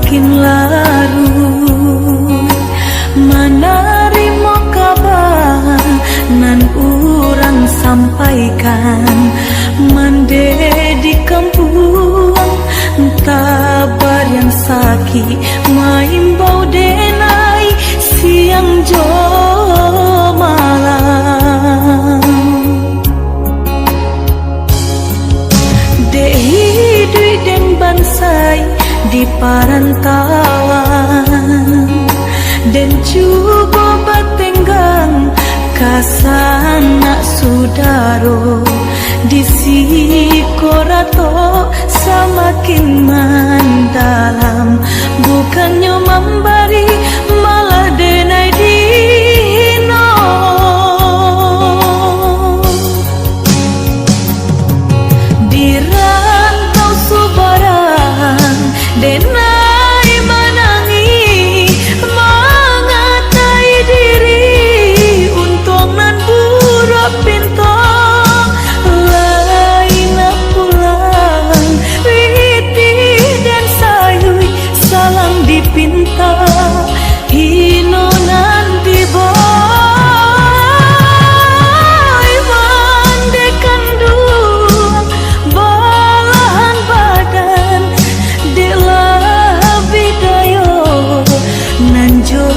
semakin larut. Menerima kabar nan urang sampaikan, mande di kampung tabar yang sakit maimbau denai siang jo malam. Dei den bansai di parantauan, dan juga batenggang kasana sudaro di sikorato semakin mendalam. Bukannya memberi malah denai dino. Di rantau subaran denai menangi mengatai diri untung nan buruk pintu lain pulang witi dan sayui salang dipinta hino nanti boy mandekan dua balahan badan delah bidayo nanjo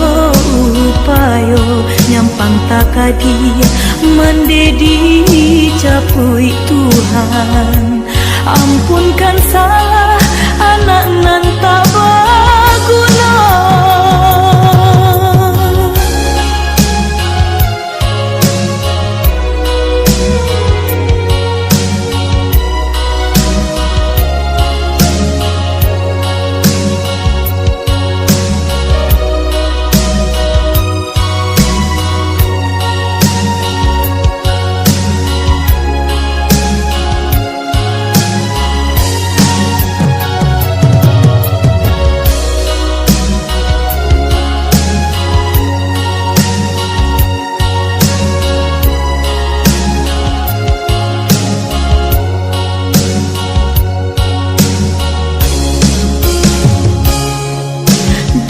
upayo nyampang takadia mendedi capui Tuhan. Ampunkan salah anak nan tak berguna.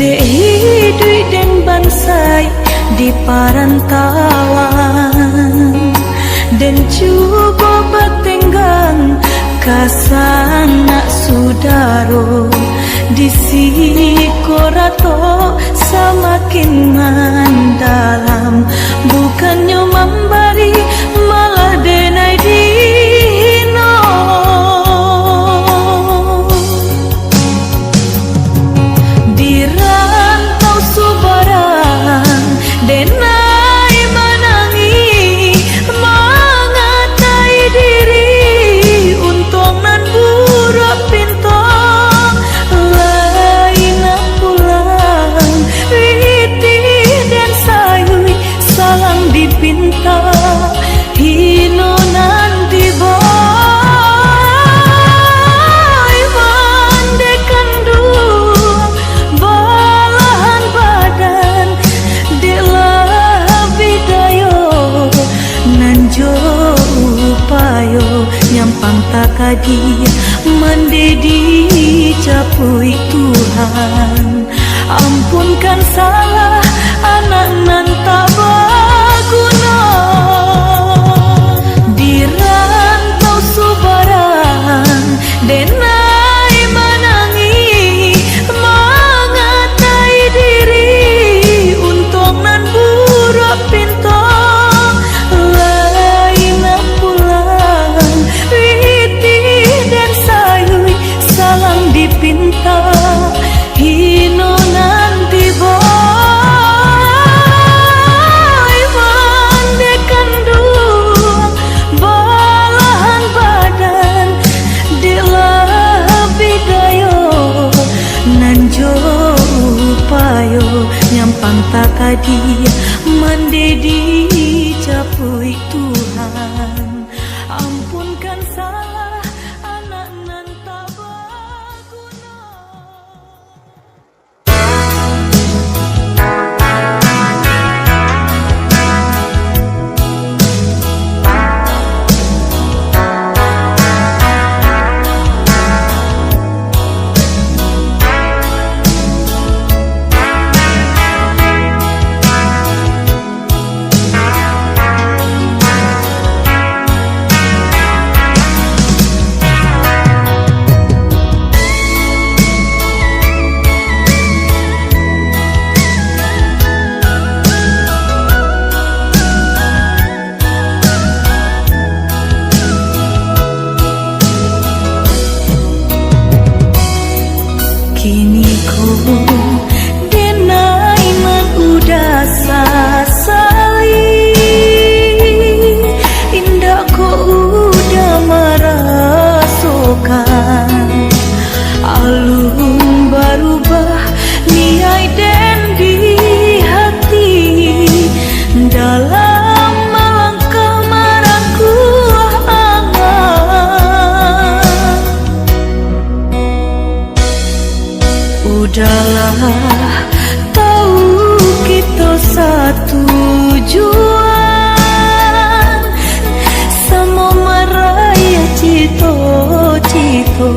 Dei dui den bansai di parantauan, dan juga batenggang kasana sudaro di sikorato semakin mendalam. Bukannya memberi malah denai dino. Di rantau subaran denai menangi mengatai diri untung nan buruk pintu lain pulang witi dan sayui salang dipinta hino nanti boy mandekan dua balahan badan delah bidayo nanjo upayo nyampang takadia mendedi capui Tuhan. Ampunkan salah anak nan tak berguna. Di rantau subaran denai menangi mengatai diri untung nan buruk pintu lain pulang witi dan sayui salang dipinta hino nanti boy Udahlah, tahu kita satu tujuan, sama meraya cito-cito.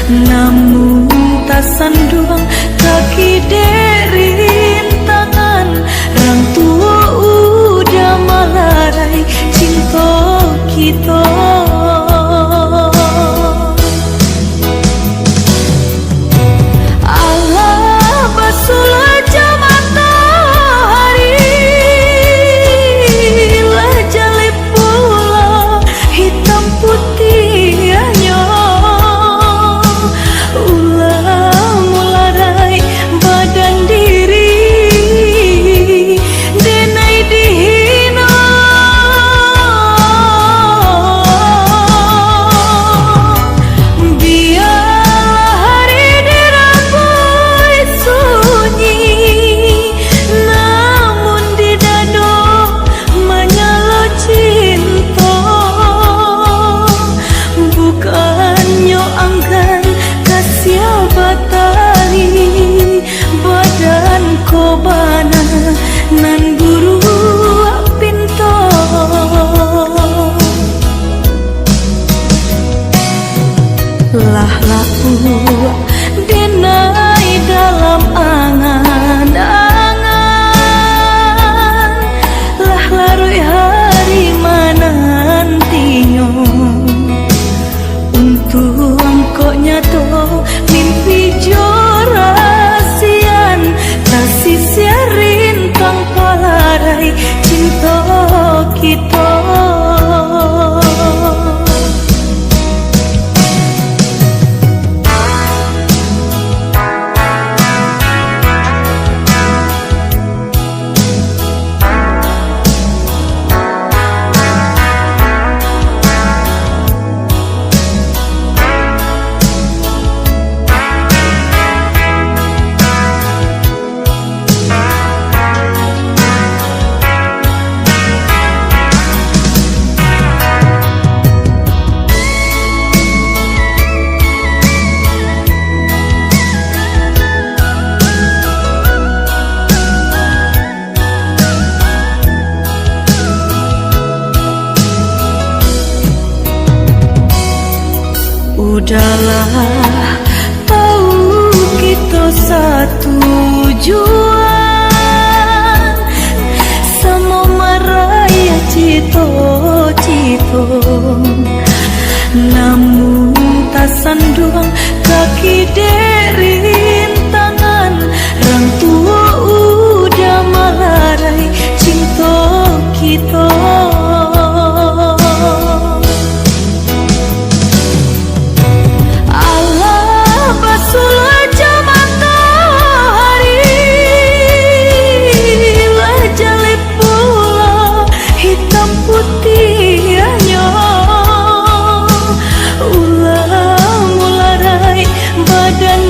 Namun tak sanduang kaki dari rintangan, orang tua udah melarai cinta kita. Nan guru pinto lah laku denai dalam angan-angan, lah larui hari menantinya untuk engkau nyato mimpi jorasian kasih siarin tanpa larai cinta kita. Udahlah, tahu kita satu tujuan, sama meraya cito-cito. Namun tak sanduang kaki dari rintangan, orang tua udah melarai cinta kita. Dan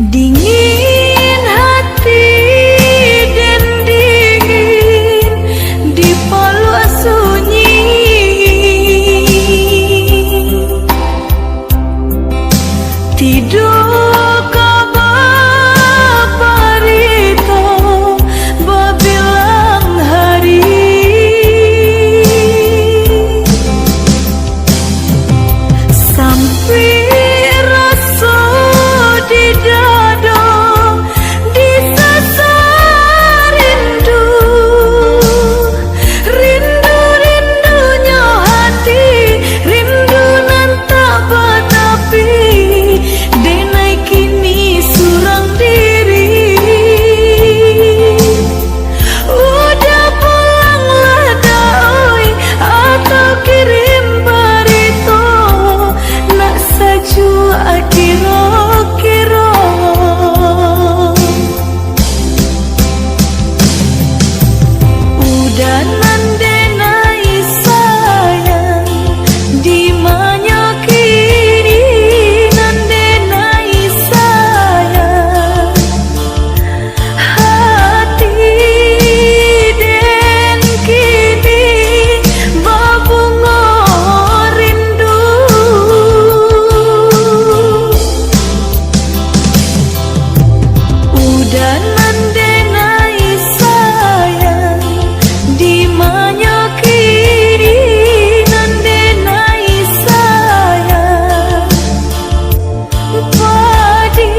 Dingin hati dan dingin di palu sunyi, tidur kabar parito babilang hari, sampai rasa di dada disasar rindu, rindu-rindunya hati, rindu nan tak batapi, denai kini surang diri. Udah pulanglah doi atau kirim barito, nak sajua kira-kira. Udah nandenai sayang di mana kini, nandenai sayang hati den kini babunga rindu. Udah nandenai sayang di mana kini, nandenai sayang padi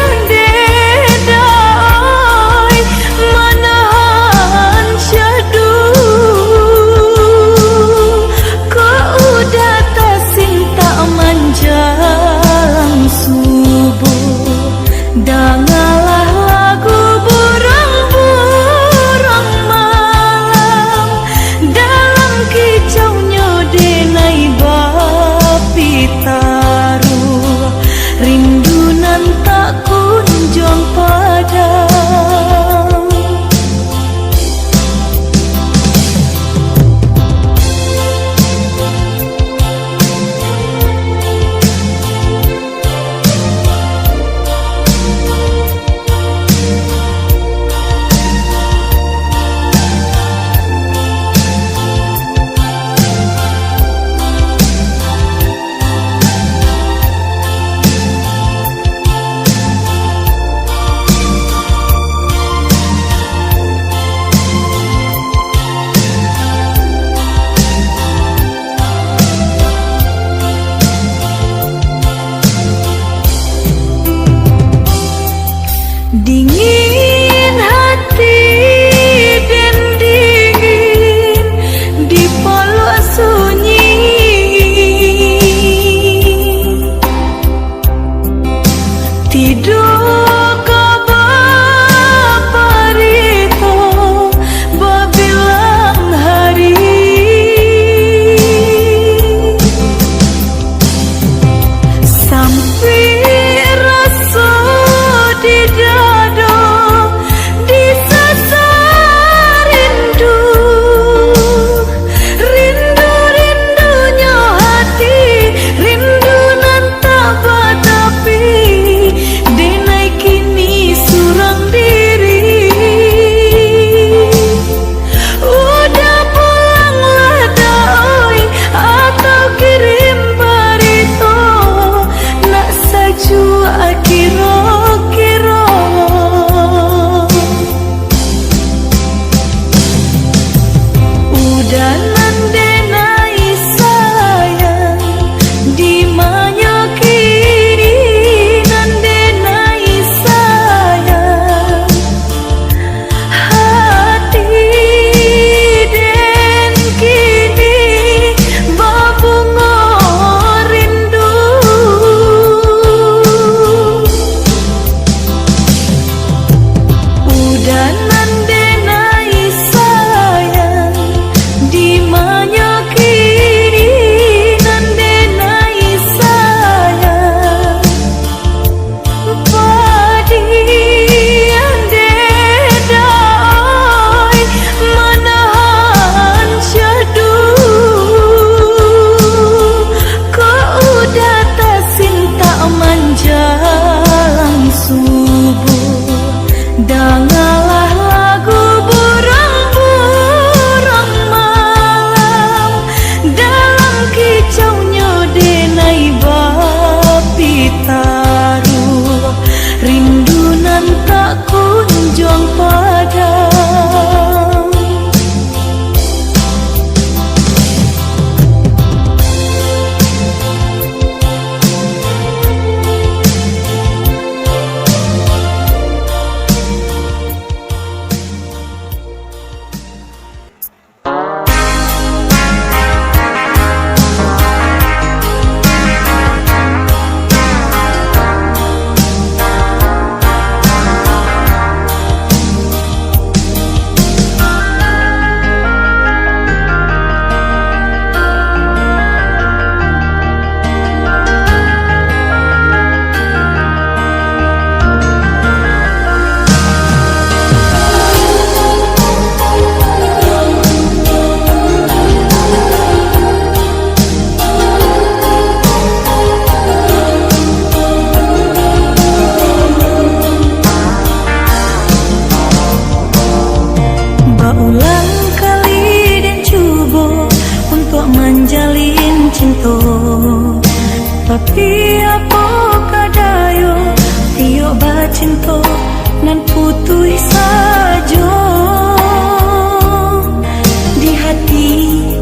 andedai manahan syadu, kau udah tak cinta manjang subuh, dangalah lagu burang-burang malam, dalam kicaunya denai bapi taruh, rindu nan tak kunjung padam. Dingin hati dan dingin di palu sunyi, tidur kabar parito babilang hari, sampai rasa di dada disasar rindu, rindu-rindunya hati, rindu nan tak batapi, denai Tapi apa kadayo Tio bacinto nan putui sajo Di hati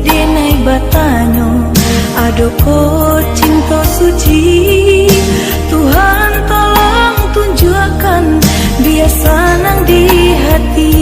denai batanyo Ado ko cinta suci Tuhan tolong tunjukkan Biasa nang di hati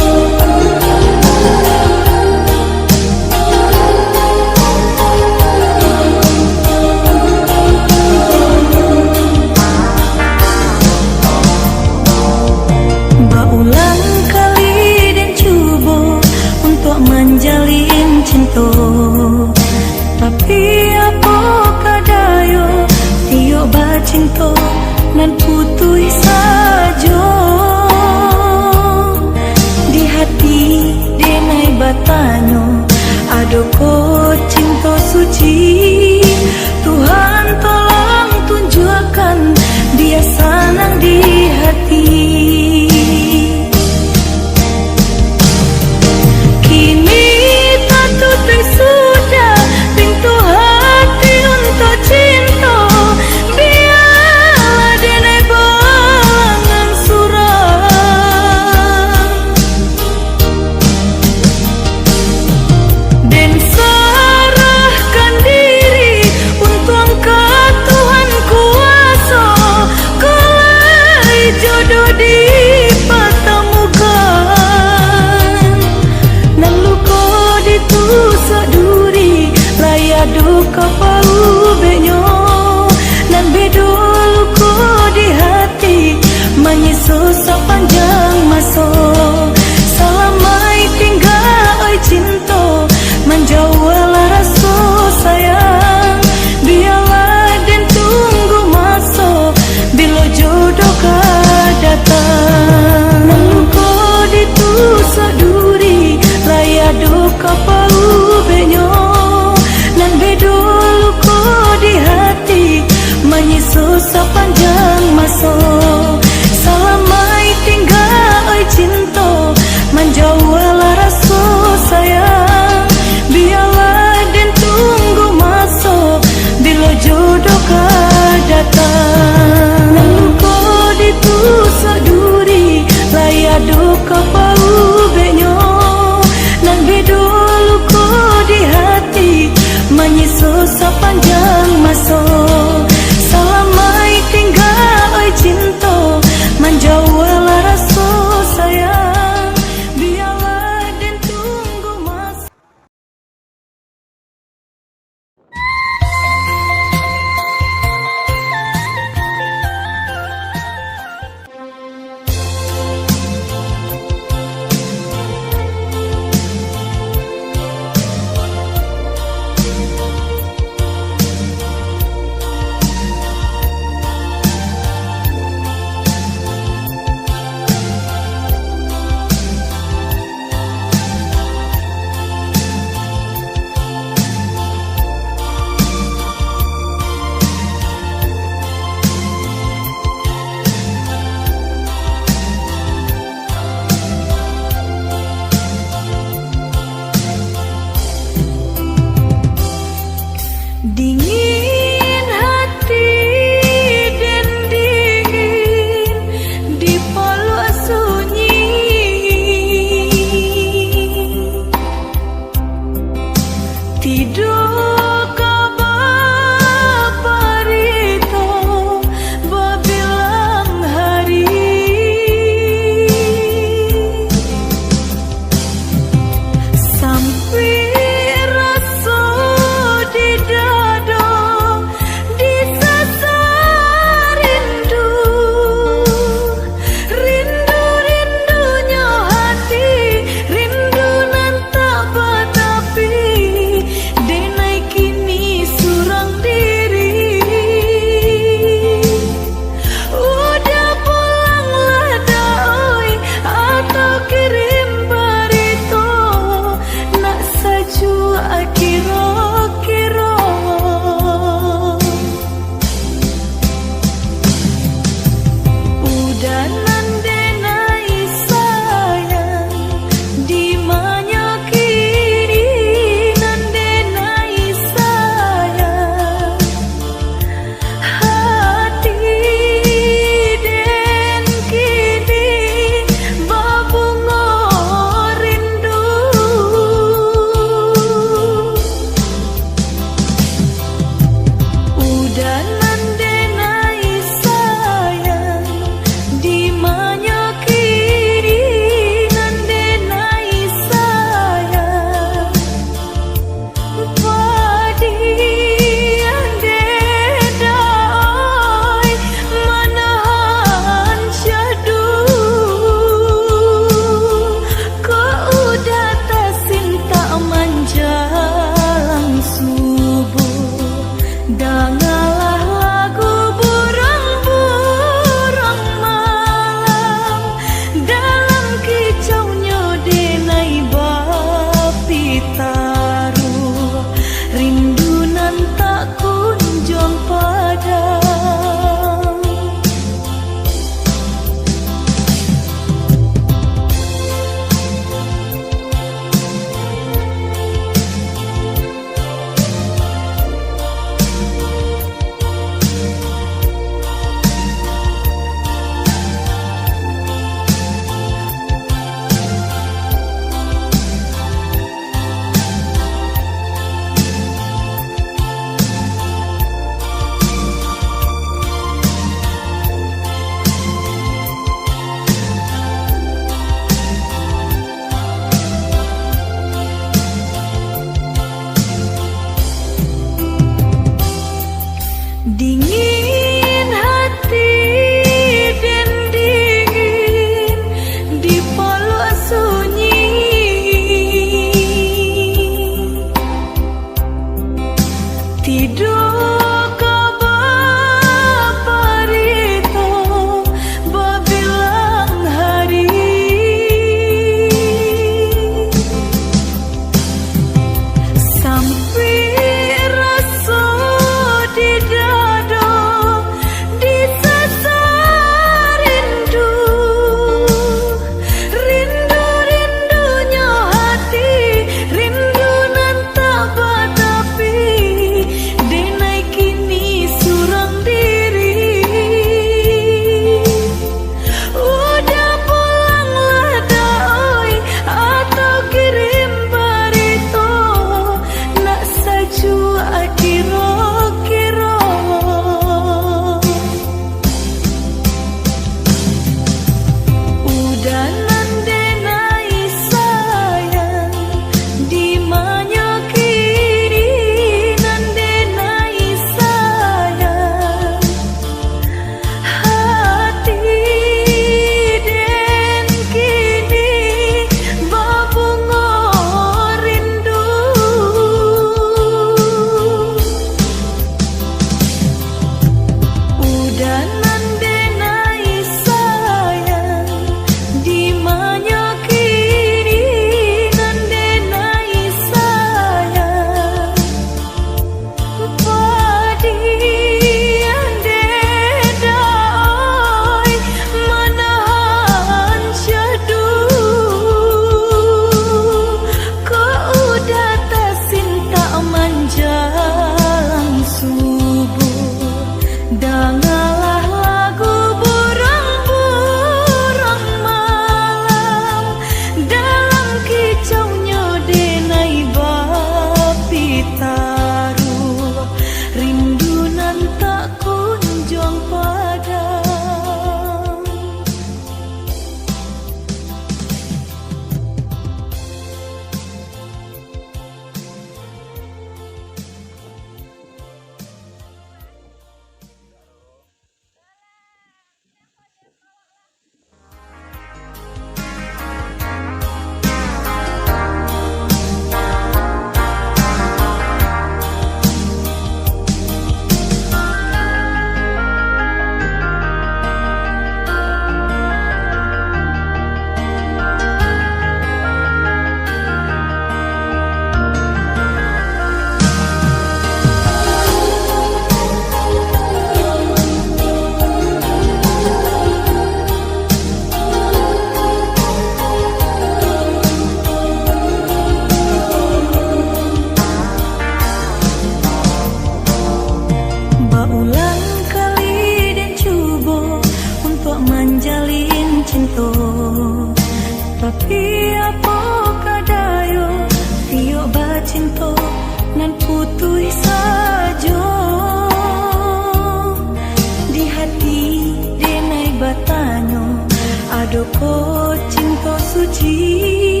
Adoko cinta suci,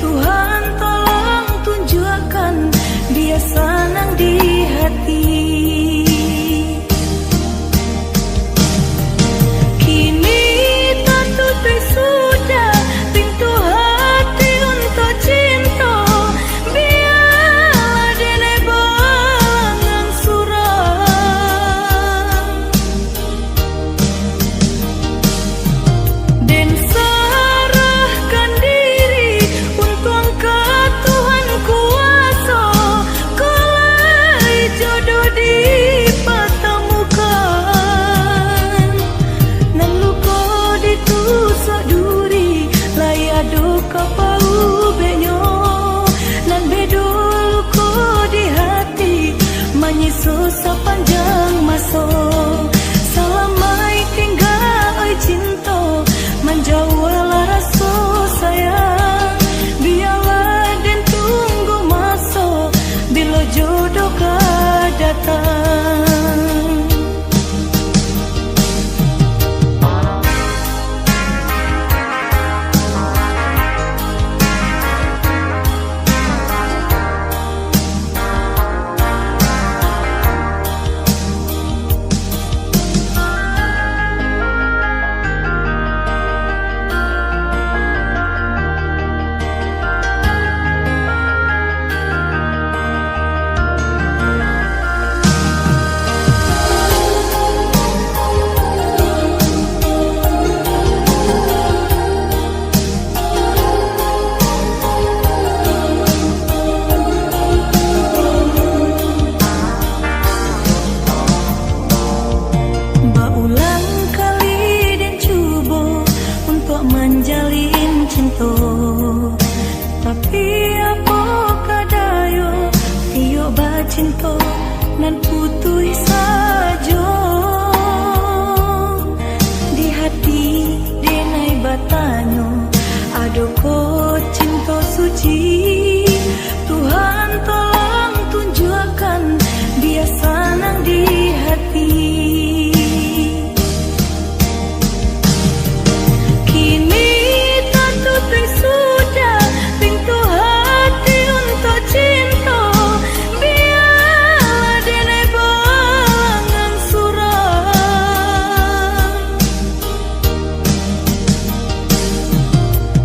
Tuhan tolong tunjukkan dia senang di hati. Kini tertutup sudah pintu hati untuk cinta, biarlah dene balangan suram. Den serahkan diri untuk angkat Tuhan kuasa, kelai jodoh dipertemukan. Nan luka ditusuk duri, layado kapau benyo. Nan bedo luka di hati, menyusul sepanjang masa. Selamai tinggal oi cinta, menjauhlah rasa sayang. Biarlah den tunggu masa, bila jodoh kau datang. Berulang kali dan cuba untuk menjalin cinta, tapi apakah daya tiok bacinta nan putih saja. Di hati denai batanyo, adoko cinta suci, Tuhan tolong tunjukkan dia senang di hati. Kini tertutup sudah pintu hati untuk cinta, biarlah dene balangan suram.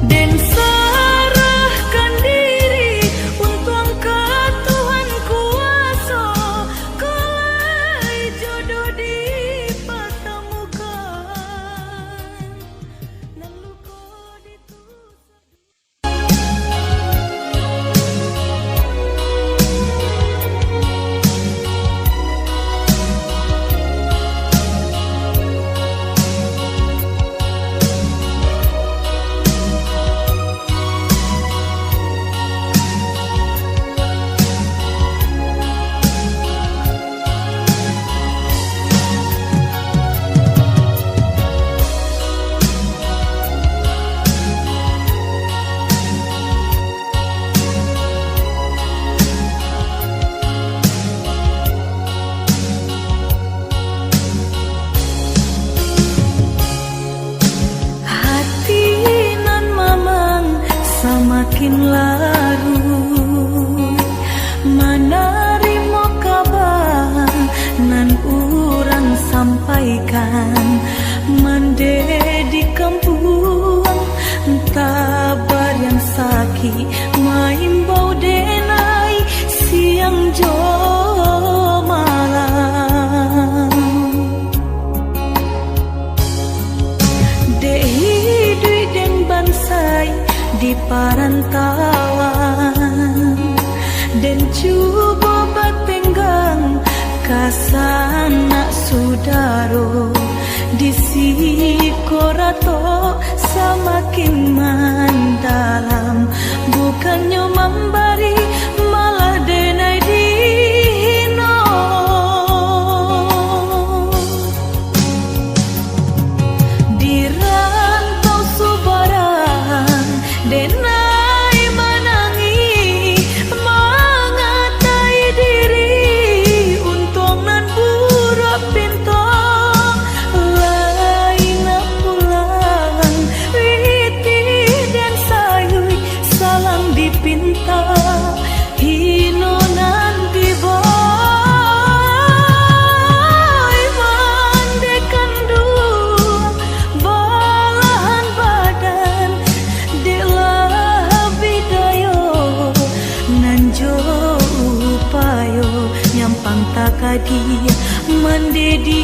Den serahkan diri untuk angkat Tuhan kuasa, kelai jodoh dipertemukan. Nan luka ditusuk. Hati nan mamang semakin larut, menerima kabar nan urang sampaikan. Mande di kampung tabar yang sakit, main bau denai siang jo malam. Dehi dui den bansai di parantauan, dan cuba batenggang kasana sudaro. Di sikorato semakin mendalam, bukannya memberi malah denai dihina. Di rantau subaran denai menangi, mengatai diri untuk nan buruk pintu. Lain pulang kadi mendedi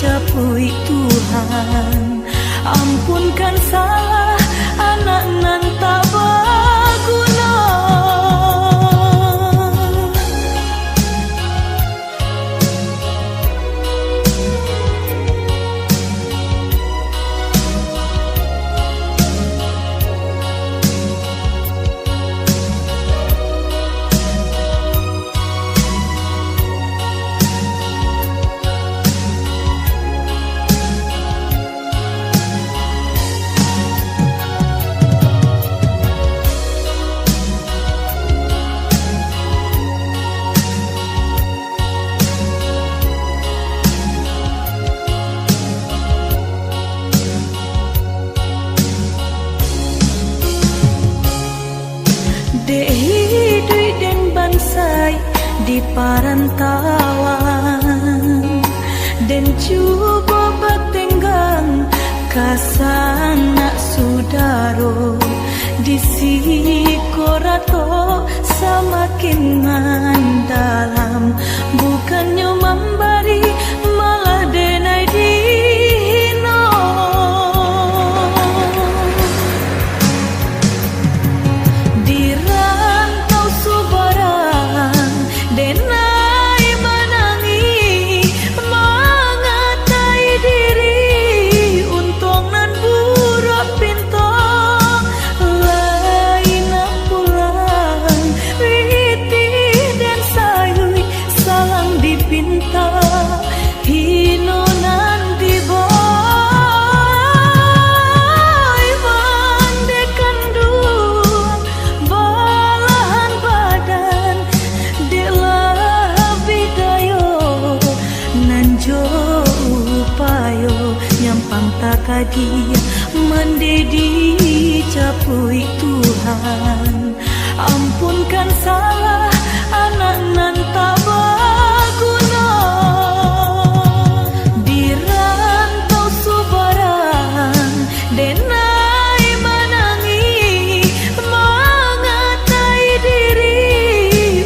capui Tuhan. Ampunkan salah anak nan tak berguna. Dei den bansai di parantauan dan cuba batenggang kasanak sudaro di sikorato semakin mendalam, bukannya memberi malah denai dihino. Denai menangi mengatai diri untung nan buruk pinto lain pulang riti dan sayui salang dipinta hino nan diboy mandekan dua balahan badan upayo nyampang takadi mendedi capui Tuhan. Ampunkan salah anak nan tak berguna. Di rantau subaran denai menangi mengatai diri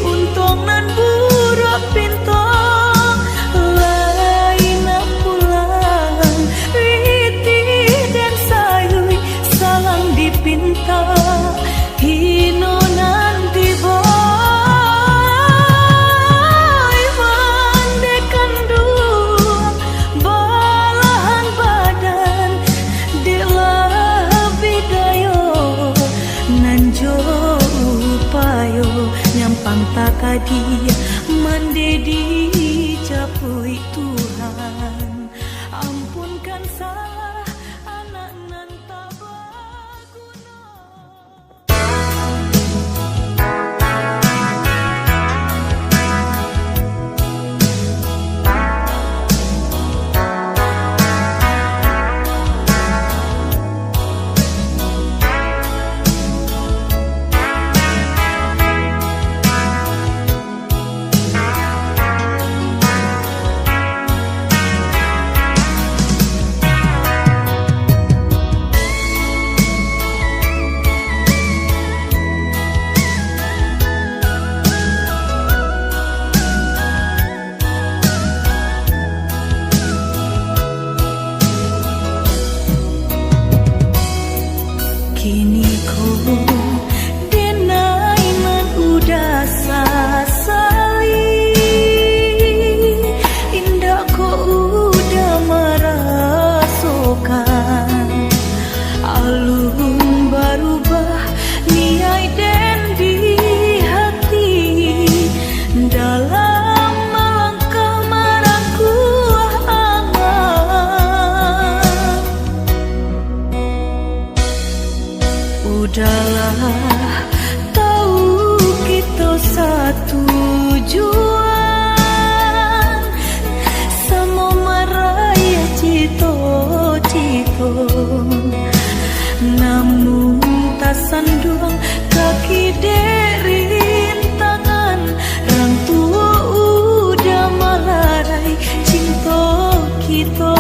untung nan buruk pinto pinta hino nanti boy mandekan dua balahan badan dilebih dayo nanjo upayo nyampang takadi mendedi capui Tuhan. Ampunkan salah anak nan tak kini ko denai man udah sasali indah ko udah merasakan alun berubah niai dan di hati dalam melangkah marahku angan. Udahlah tahu kita satu tujuan sama meraya cito-cito, namun tak sandung kaki dari rintangan orang tua udah melarai cinta kita.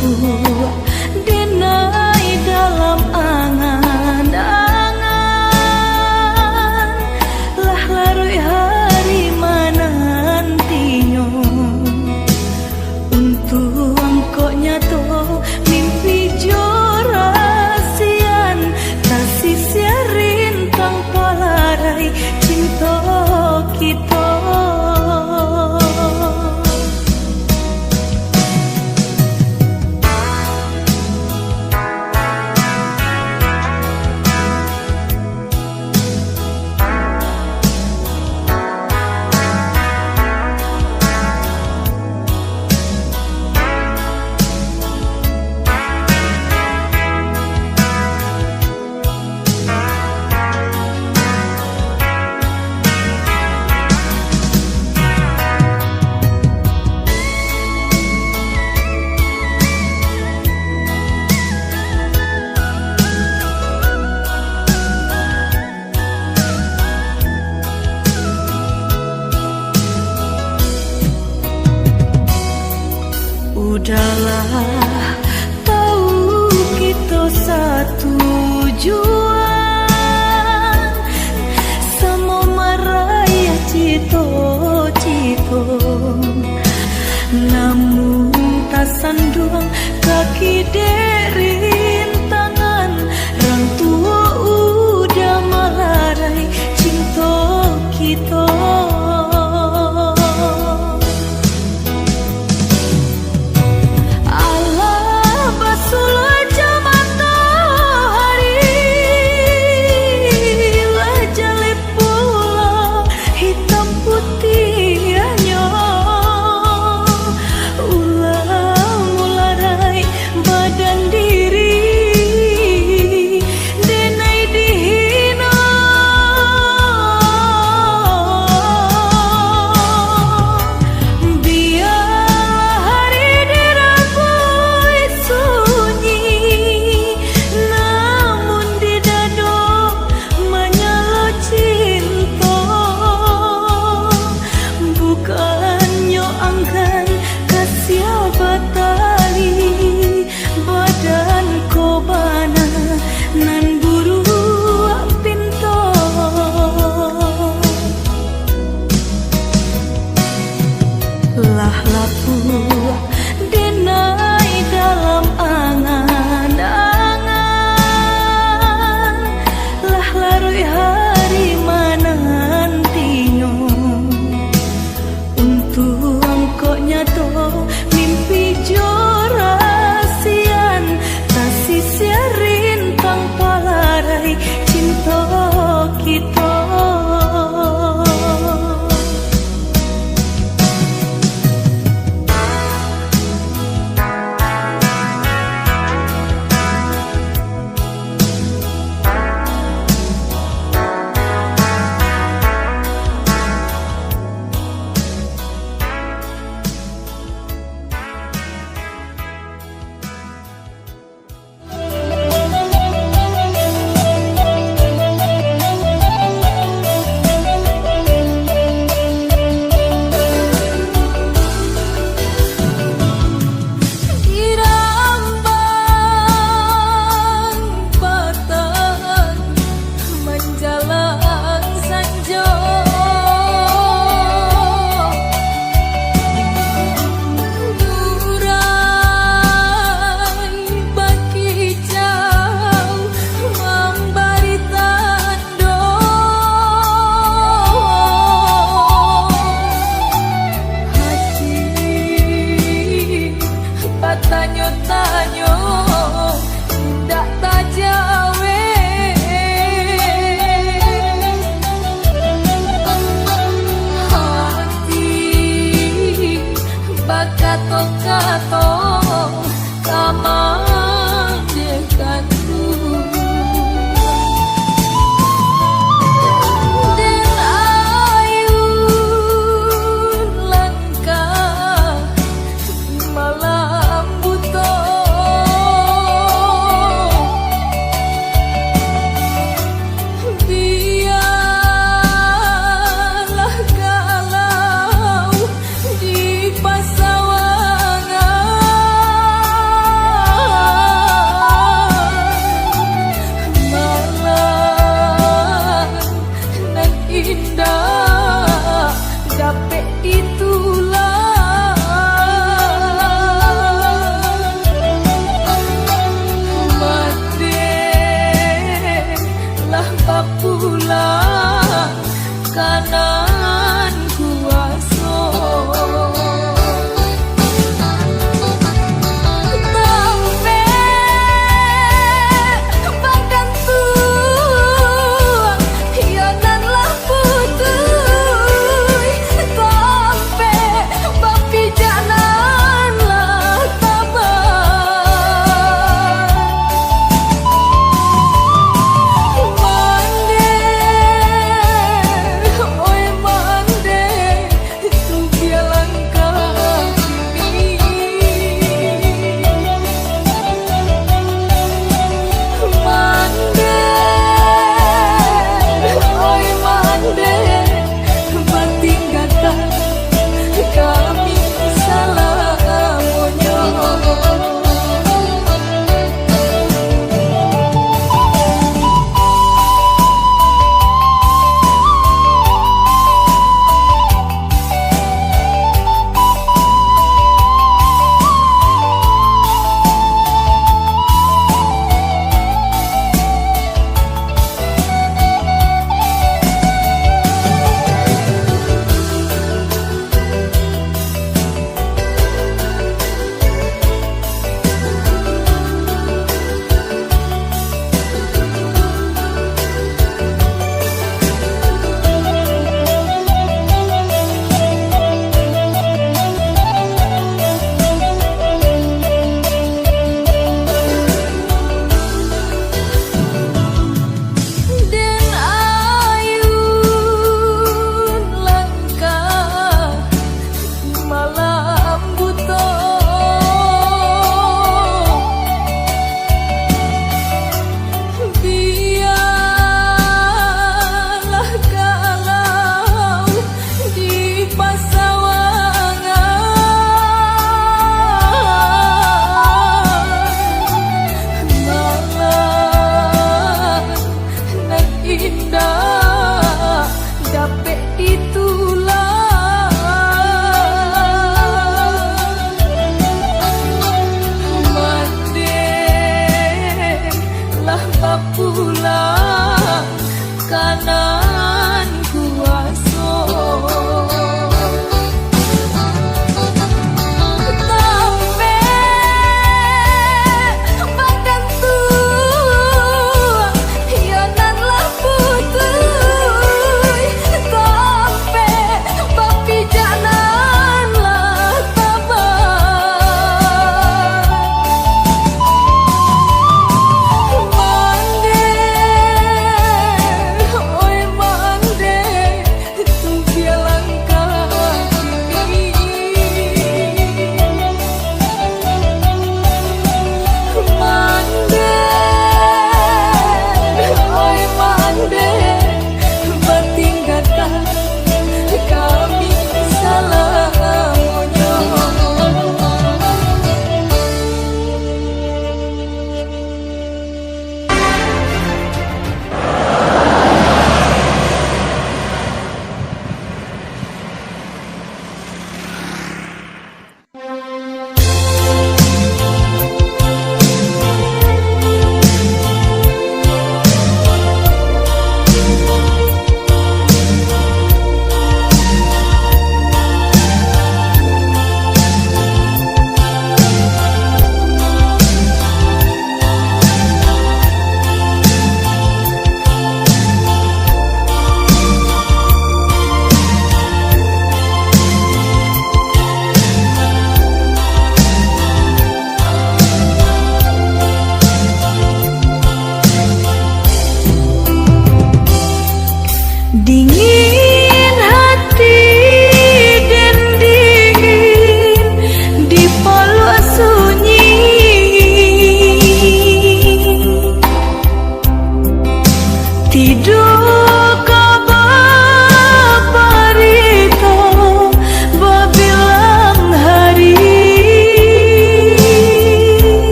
puak denai dalam angan-angan, lah larui hari menantinya untuk engkau nyato mimpi jorasian tak sia rintang palarai cinta kita.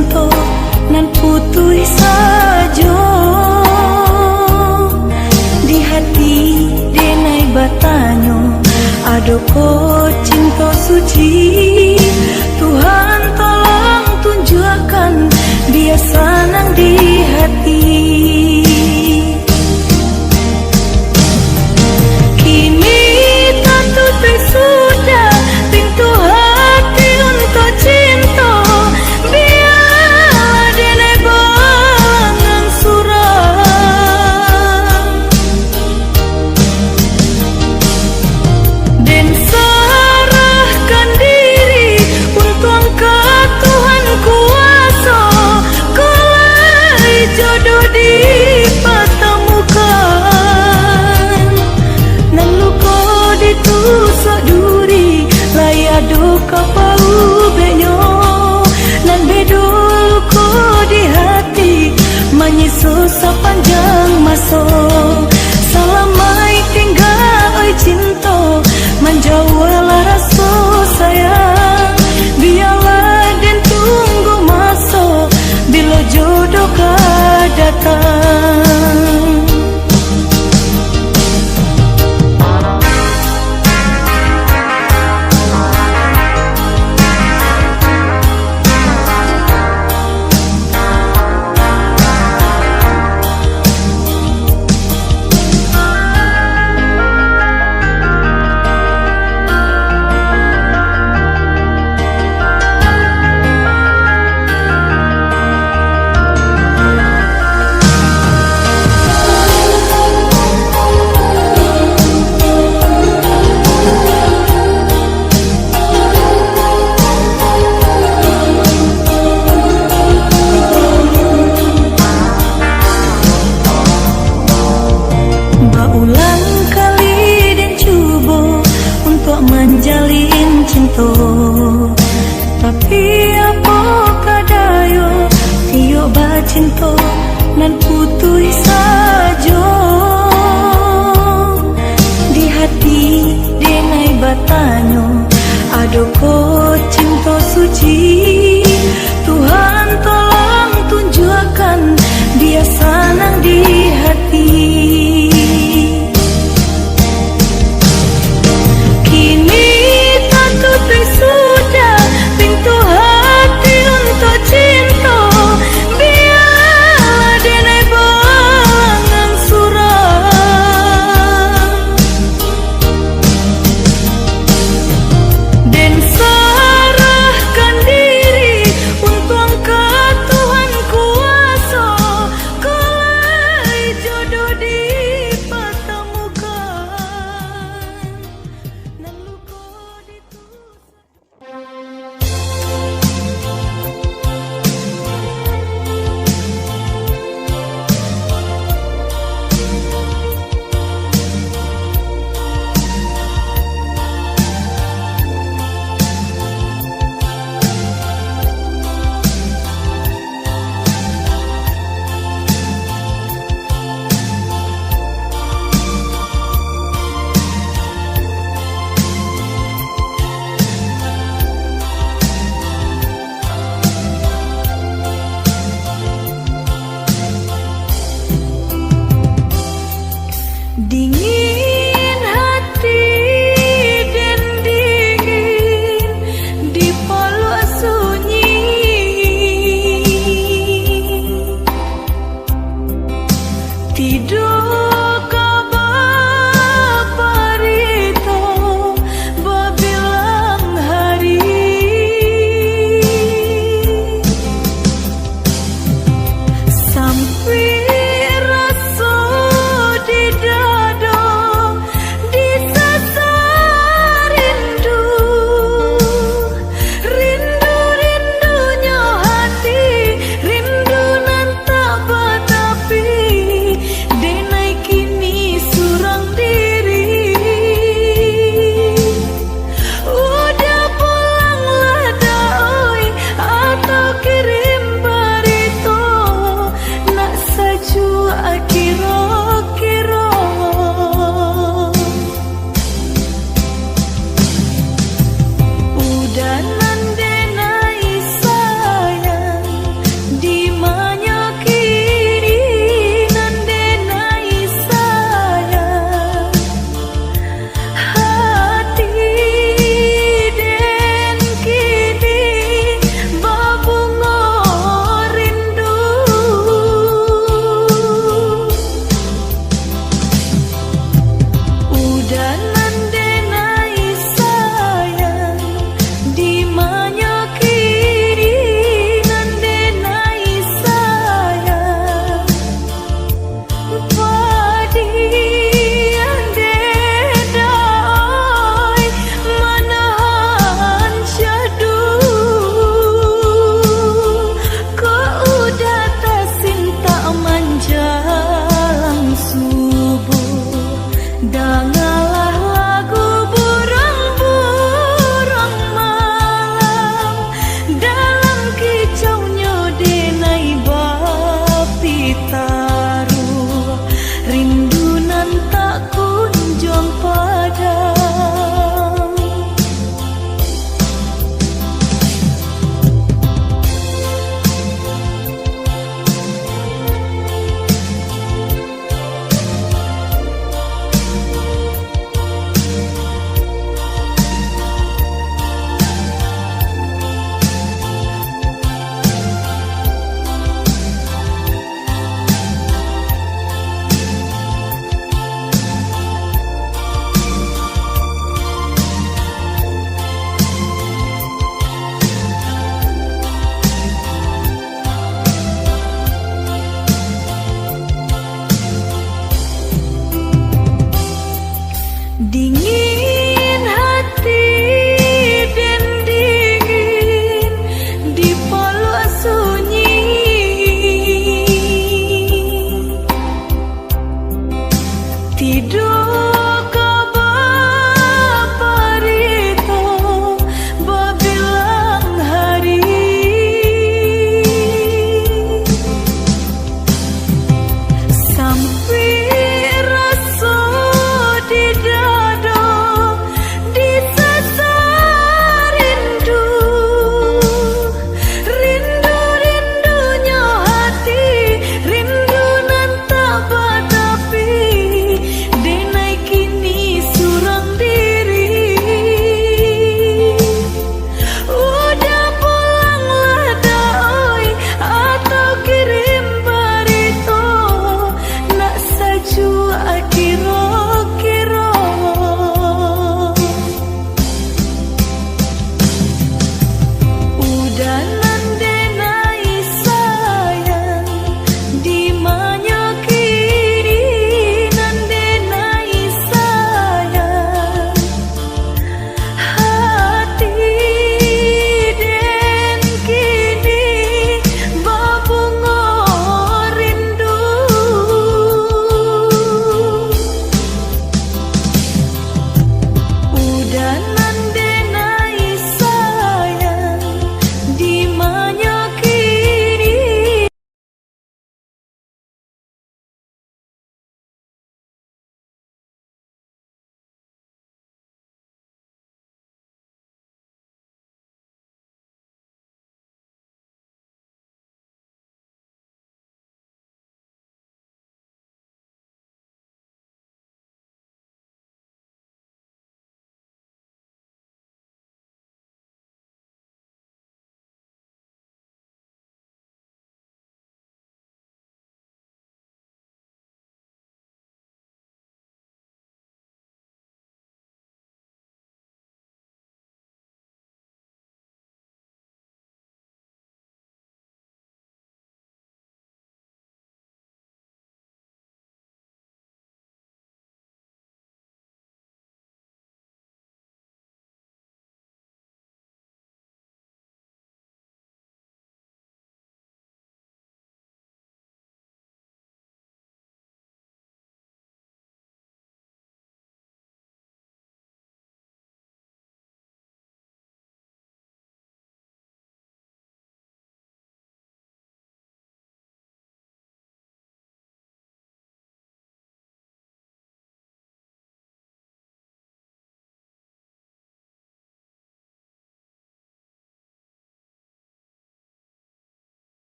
cinta nan putih saja di hati denai batanyo adoko cinta suci. Tuhan tolong tunjukkan dia senang di hati. Kini tak tutup sudah pintu hati untuk cinta. Biarlah denai balangan suram dan serahkan diri untuk angkat Tuhan kuasa. Kalau jodoh dipertemukan nan luka ditusuk duri layak duka pau benyo nan bedo luka di hati menyusul sepanjang masa. Selamai tinggal oi cinta menjauhlah rasa sayang. Biarlah dan tunggu masa bila jodoh kau datang. Berulang kali dan cuba untuk menjalin cinta, tapi apakah daya tiok bacinta nan putus saja di hati denai batanyo adoko cinta suci.